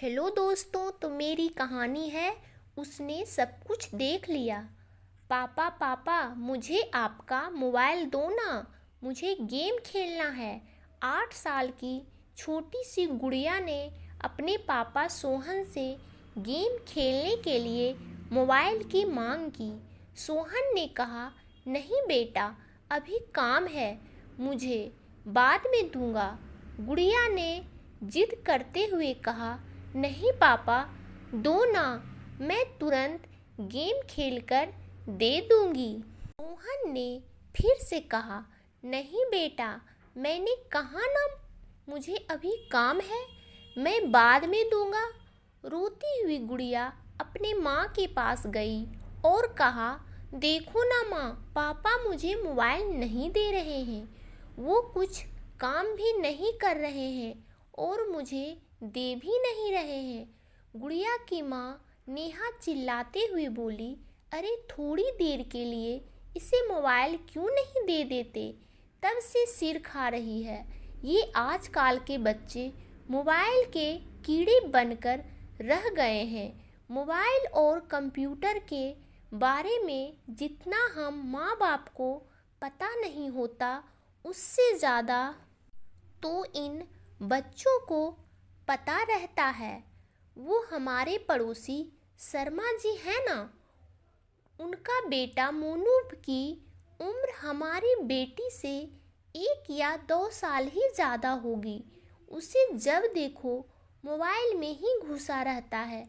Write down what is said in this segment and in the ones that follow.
Hello दोस्तों, तो मेरी कहानी है उसने सब कुछ देख लिया। पापा पापा, मुझे आपका मोबाइल दो ना, मुझे गेम खेलना है। 8 साल की छोटी सी गुड़िया ने अपने पापा सोहन से गेम खेलने के लिए मोबाइल की मांग की। सोहन ने कहा, नहीं बेटा, अभी काम है, मुझे बाद में दूंगा। गुड़िया ने जिद करते हुए कहा, नहीं पापा, दो ना, मैं तुरंत गेम खेलकर दे दूंगी। मोहन ने फिर से कहा, नहीं बेटा, मैंने कहा ना, मुझे अभी काम है, मैं बाद में दूंगा। रोती हुई गुड़िया अपने माँ के पास गई और कहा, देखो ना माँ, पापा मुझे मोबाइल नहीं दे रहे हैं, वो कुछ काम भी नहीं कर रहे हैं और मुझे दे भी नहीं रहे हैं। गुड़िया की माँ नेहा चिल्लाते हुए बोली, अरे थोड़ी देर के लिए इसे मोबाइल क्यों नहीं दे देते, तब से सिर खा रही है। ये आजकल के बच्चे मोबाइल के कीड़े बनकर रह गए हैं। मोबाइल और कंप्यूटर के बारे में जितना हम माँ बाप को पता नहीं होता, उससे ज़्यादा तो इन बच्चों को पता रहता है। वो हमारे पड़ोसी शर्मा जी हैं ना, उनका बेटा मोनू की उम्र हमारी बेटी से 1 या 2 साल ही ज़्यादा होगी। उसे जब देखो मोबाइल में ही घुसा रहता है।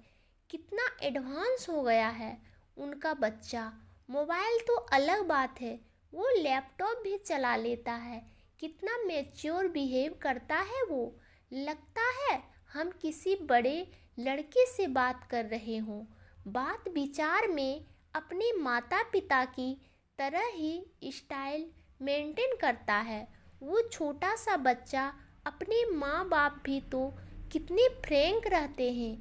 कितना एडवांस हो गया है उनका बच्चा। मोबाइल तो अलग बात है, वो लैपटॉप भी चला लेता है। कितना मैच्योर बिहेव करता है वो, लगता है हम किसी बड़े लड़के से बात कर रहे हों। बात विचार में अपने माता पिता की तरह ही स्टाइल मेंटेन करता है। वो छोटा सा बच्चा, अपने माँ बाप भी तो कितने फ्रैंक रहते हैं,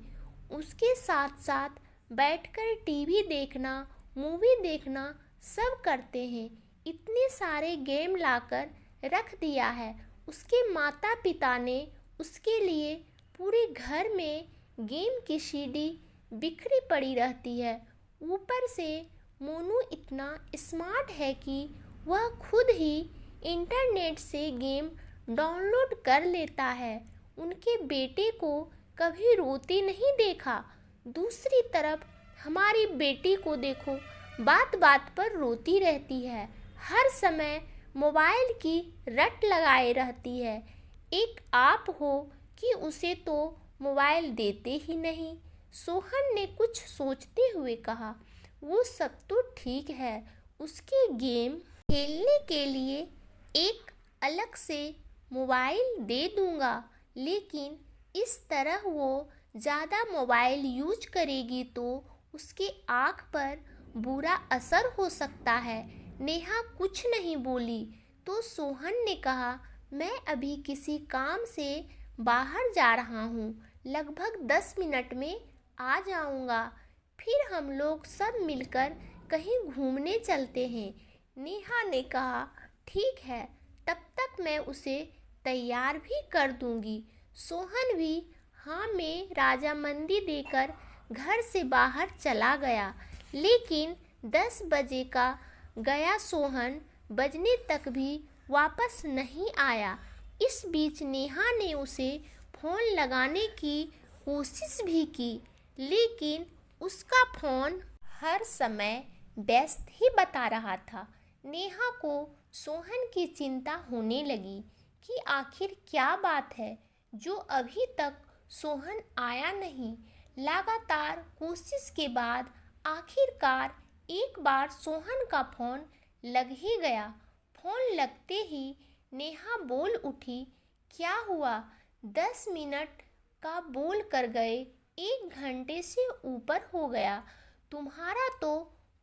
उसके साथ साथ बैठकर टीवी देखना, मूवी देखना सब करते हैं। इतने सारे गेम लाकर रख दिया है उसके माता पिता ने उसके लिए। पूरे घर में गेम की सीडी बिखरी पड़ी रहती है। ऊपर से मोनू इतना स्मार्ट है कि वह खुद ही इंटरनेट से गेम डाउनलोड कर लेता है। उनके बेटे को कभी रोते नहीं देखा। दूसरी तरफ हमारी बेटी को देखो, बात बात पर रोती रहती है, हर समय मोबाइल की रट लगाए रहती है। एक आप हो कि उसे तो मोबाइल देते ही नहीं। सोहन ने कुछ सोचते हुए कहा, वो सब तो ठीक है, उसके गेम खेलने के लिए एक अलग से मोबाइल दे दूंगा, लेकिन इस तरह वो ज़्यादा मोबाइल यूज करेगी तो उसके आँख पर बुरा असर हो सकता है। नेहा कुछ नहीं बोली तो सोहन ने कहा, मैं अभी किसी काम से बाहर जा रहा हूँ, लगभग 10 मिनट में आ जाऊँगा, फिर हम लोग सब मिलकर कहीं घूमने चलते हैं। नेहा ने कहा, ठीक है, तब तक मैं उसे तैयार भी कर दूँगी। सोहन भी हाँ में राजामंदी देकर घर से बाहर चला गया, लेकिन 10 बजे का गया सोहन बजने तक भी वापस नहीं आया। इस बीच नेहा ने उसे फ़ोन लगाने की कोशिश भी की, लेकिन उसका फ़ोन हर समय व्यस्त ही बता रहा था। नेहा को सोहन की चिंता होने लगी कि आखिर क्या बात है जो अभी तक सोहन आया नहीं। लगातार कोशिश के बाद आखिरकार एक बार सोहन का फ़ोन लग ही गया। फ़ोन लगते ही नेहा बोल उठी, क्या हुआ? 10 मिनट का बोल कर गए, 1 घंटे से ऊपर हो गया, तुम्हारा तो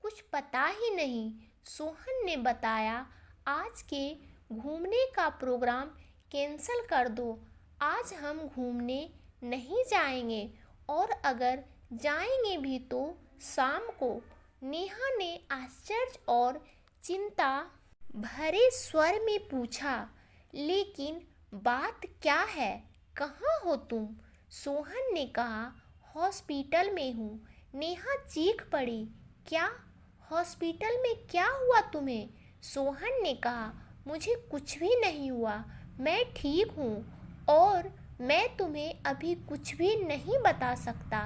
कुछ पता ही नहीं। सोहन ने बताया, आज के घूमने का प्रोग्राम कैंसिल कर दो, आज हम घूमने नहीं जाएंगे, और अगर जाएंगे भी तो शाम को। नेहा ने आश्चर्य और चिंता भरे स्वर में पूछा, लेकिन बात क्या है, कहाँ हो तुम? सोहन ने कहा, हॉस्पिटल में हूँ। नेहा चीख पड़ी, क्या? हॉस्पिटल में क्या हुआ तुम्हें? सोहन ने कहा, मुझे कुछ भी नहीं हुआ, मैं ठीक हूँ और मैं तुम्हें अभी कुछ भी नहीं बता सकता।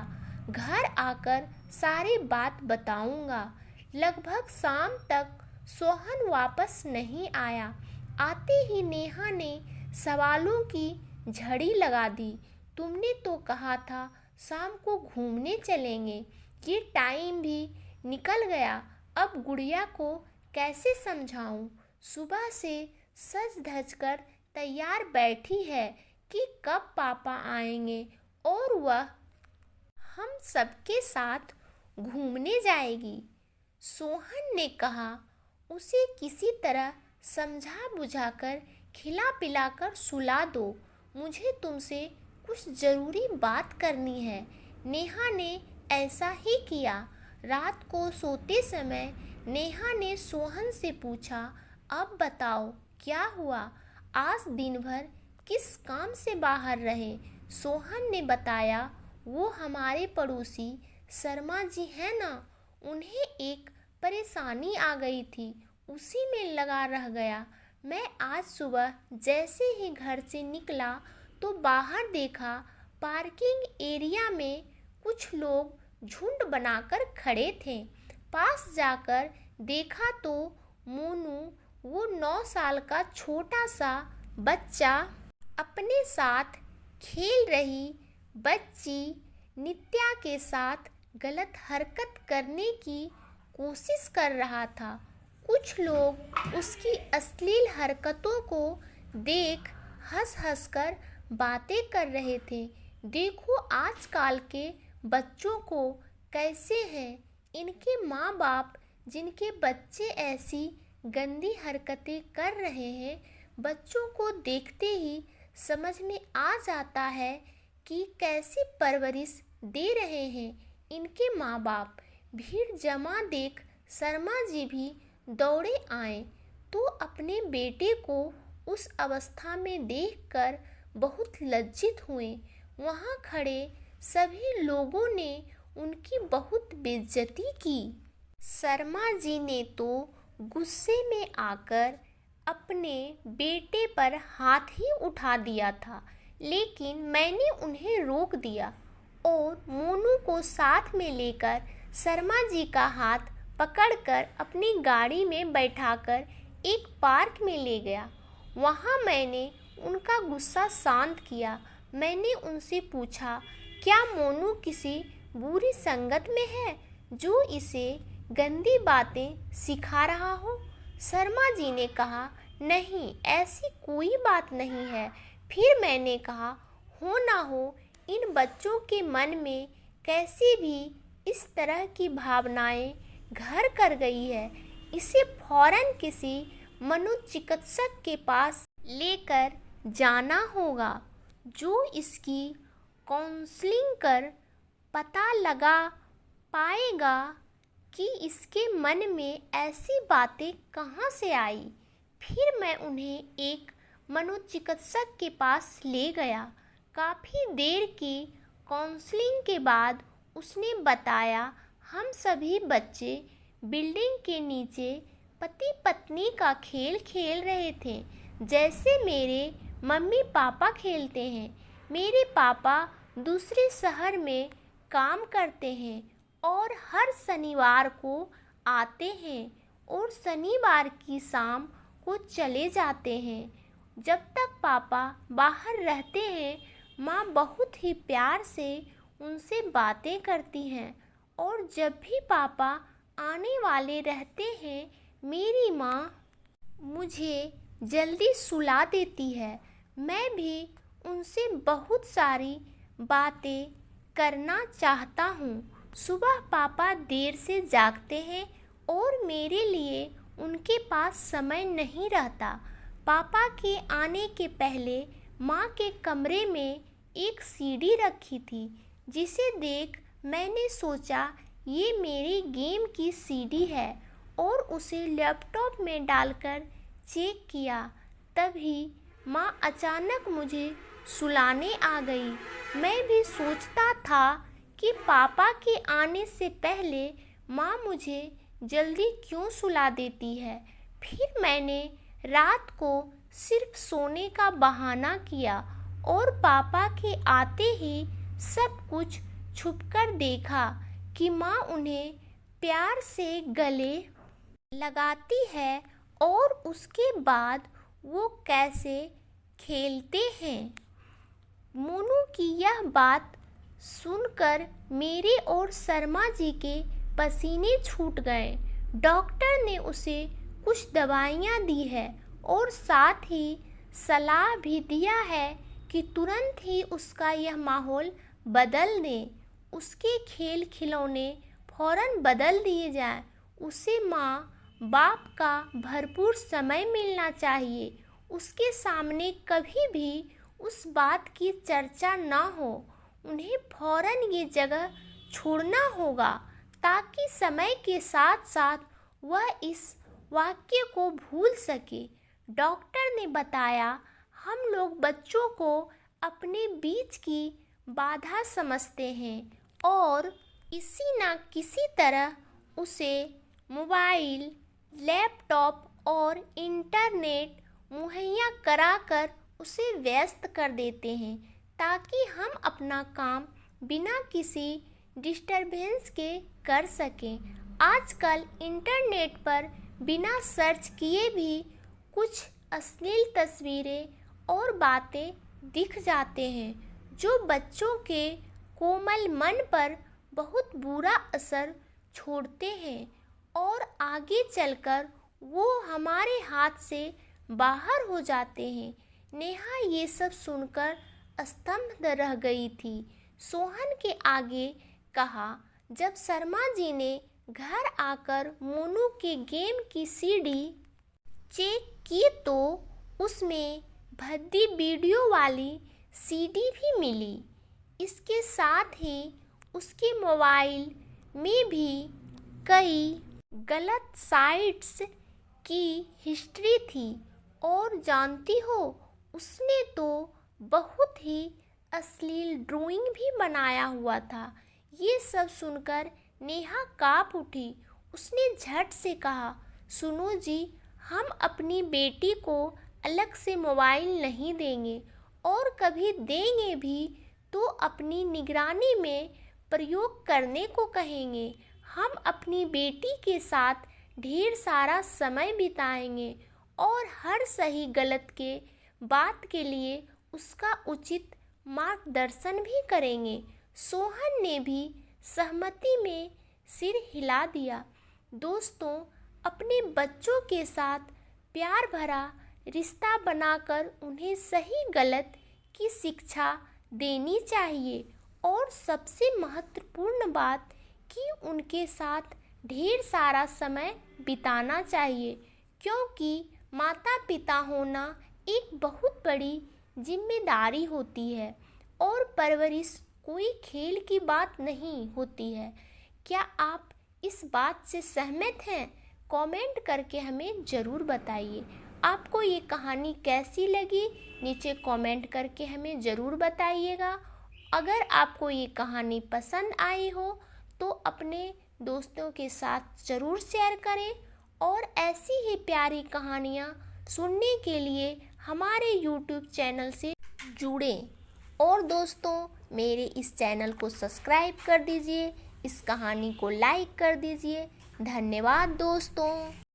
घर आकर सारी बात बताऊँगा। लगभग शाम तक सोहन वापस नहीं आया। आते ही नेहा ने सवालों की झड़ी लगा दी। तुमने तो कहा था शाम को घूमने चलेंगे, ये टाइम भी निकल गया। अब गुड़िया को कैसे समझाऊं? सुबह से सज धज कर तैयार बैठी है कि कब पापा आएंगे और वह हम सबके साथ घूमने जाएगी। सोहन ने कहा, उसे किसी तरह समझा बुझाकर खिला पिलाकर सुला दो, मुझे तुमसे कुछ ज़रूरी बात करनी है। नेहा ने ऐसा ही किया। रात को सोते समय नेहा ने सोहन से पूछा, अब बताओ क्या हुआ? आज दिन भर किस काम से बाहर रहे? सोहन ने बताया, वो हमारे पड़ोसी शर्मा जी हैं ना, उन्हें एक परेशानी आ गई थी, उसी में लगा रह गया। मैं आज सुबह जैसे ही घर से निकला तो बाहर देखा पार्किंग एरिया में कुछ लोग झुंड बनाकर खड़े थे। पास जाकर देखा तो मोनू, वो 9 साल का छोटा सा बच्चा, अपने साथ खेल रही बच्ची नित्या के साथ गलत हरकत करने की कोशिश कर रहा था। कुछ लोग उसकी अश्लील हरकतों को देख हंस हंस कर बातें कर रहे थे। देखो आजकल के बच्चों को कैसे हैं, इनके माँ बाप जिनके बच्चे ऐसी गंदी हरकतें कर रहे हैं, बच्चों को देखते ही समझ में आ जाता है कि कैसी परवरिश दे रहे हैं इनके माँ बाप। भीड़ जमा देख शर्मा जी भी दौड़े आए तो अपने बेटे को उस अवस्था में देखकर बहुत लज्जित हुए। वहाँ खड़े सभी लोगों ने उनकी बहुत बेइज्जती की। शर्मा जी ने तो गुस्से में आकर अपने बेटे पर हाथ ही उठा दिया था, लेकिन मैंने उन्हें रोक दिया और मोनू को साथ में लेकर शर्मा जी का हाथ पकड़कर अपनी गाड़ी में बैठाकर एक पार्क में ले गया। वहाँ मैंने उनका गुस्सा शांत किया। मैंने उनसे पूछा, क्या मोनू किसी बुरी संगत में है जो इसे गंदी बातें सिखा रहा हो? शर्मा जी ने कहा, नहीं, ऐसी कोई बात नहीं है। फिर मैंने कहा, हो ना हो इन बच्चों के मन में कैसे भी इस तरह की भावनाएं घर कर गई है, इसे फौरन किसी मनोचिकित्सक के पास लेकर जाना होगा जो इसकी काउंसलिंग कर पता लगा पाएगा कि इसके मन में ऐसी बातें कहाँ से आई। फिर मैं उन्हें एक मनोचिकित्सक के पास ले गया। काफ़ी देर की काउंसलिंग के बाद उसने बताया, हम सभी बच्चे बिल्डिंग के नीचे पति पत्नी का खेल खेल रहे थे, जैसे मेरे मम्मी पापा खेलते हैं। मेरे पापा दूसरे शहर में काम करते हैं और हर शनिवार को आते हैं और शनिवार की शाम को चले जाते हैं। जब तक पापा बाहर रहते हैं, माँ बहुत ही प्यार से उनसे बातें करती हैं और जब भी पापा आने वाले रहते हैं, मेरी माँ मुझे जल्दी सुला देती है। मैं भी उनसे बहुत सारी बातें करना चाहता हूँ। सुबह पापा देर से जागते हैं और मेरे लिए उनके पास समय नहीं रहता। पापा के आने के पहले माँ के कमरे में एक सीडी रखी थी, जिसे देख मैंने सोचा ये मेरी गेम की सीडी है और उसे लैपटॉप में डालकर चेक किया। तभी माँ अचानक मुझे सुलाने आ गई। मैं भी सोचता था कि पापा के आने से पहले माँ मुझे जल्दी क्यों सुला देती है। फिर मैंने रात को सिर्फ सोने का बहाना किया और पापा के आते ही सब कुछ छुपकर देखा कि माँ उन्हें प्यार से गले लगाती है और उसके बाद वो कैसे खेलते हैं। मोनू की यह बात सुनकर मेरे और शर्मा जी के पसीने छूट गए। डॉक्टर ने उसे कुछ दवाइयाँ दी है और साथ ही सलाह भी दिया है कि तुरंत ही उसका यह माहौल बदल दें, उसके खेल खिलौने फौरन बदल दिए जाएं, उसे माँ बाप का भरपूर समय मिलना चाहिए, उसके सामने कभी भी उस बात की चर्चा ना हो, उन्हें फौरन ये जगह छोड़ना होगा ताकि समय के साथ साथ वह इस वाक्य को भूल सके। डॉक्टर ने बताया, हम लोग बच्चों को अपने बीच की बाधा समझते हैं और किसी न किसी तरह उसे मोबाइल, लैपटॉप और इंटरनेट मुहैया कराकर उसे व्यस्त कर देते हैं ताकि हम अपना काम बिना किसी डिस्टरबेंस के कर सकें। आजकल इंटरनेट पर बिना सर्च किए भी कुछ अश्लील तस्वीरें और बातें दिख जाते हैं जो बच्चों के कोमल मन पर बहुत बुरा असर छोड़ते हैं और आगे चलकर वो हमारे हाथ से बाहर हो जाते हैं। नेहा ये सब सुनकर स्तब्ध रह गई थी। सोहन के आगे कहा, जब शर्मा जी ने घर आकर मोनू के गेम की सीडी चेक की तो उसमें भद्दी वीडियो वाली सीडी भी मिली। इसके साथ ही उसके मोबाइल में भी कई गलत साइट्स की हिस्ट्री थी और जानती हो, उसने तो बहुत ही अश्लील ड्राइंग भी बनाया हुआ था। ये सब सुनकर नेहा काँप उठी। उसने झट से कहा, सुनो जी, हम अपनी बेटी को अलग से मोबाइल नहीं देंगे और कभी देंगे भी तो अपनी निगरानी में प्रयोग करने को कहेंगे। हम अपनी बेटी के साथ ढेर सारा समय बिताएंगे और हर सही गलत के बात के लिए उसका उचित मार्गदर्शन भी करेंगे। सोहन ने भी सहमति में सिर हिला दिया। दोस्तों, अपने बच्चों के साथ प्यार भरा रिश्ता बनाकर उन्हें सही गलत की शिक्षा देनी चाहिए और सबसे महत्वपूर्ण बात कि उनके साथ ढेर सारा समय बिताना चाहिए, क्योंकि माता पिता होना एक बहुत बड़ी जिम्मेदारी होती है और परवरिश कोई खेल की बात नहीं होती है। क्या आप इस बात से सहमत हैं? कमेंट करके हमें ज़रूर बताइए। आपको ये कहानी कैसी लगी? नीचे कमेंट करके हमें ज़रूर बताइएगा। अगर आपको ये कहानी पसंद आई हो तो अपने दोस्तों के साथ ज़रूर शेयर करें और ऐसी ही प्यारी कहानियाँ सुनने के लिए हमारे YouTube चैनल से जुड़ें। और दोस्तों, मेरे इस चैनल को सब्सक्राइब कर दीजिए, इस कहानी को लाइक कर दीजिए। धन्यवाद दोस्तों।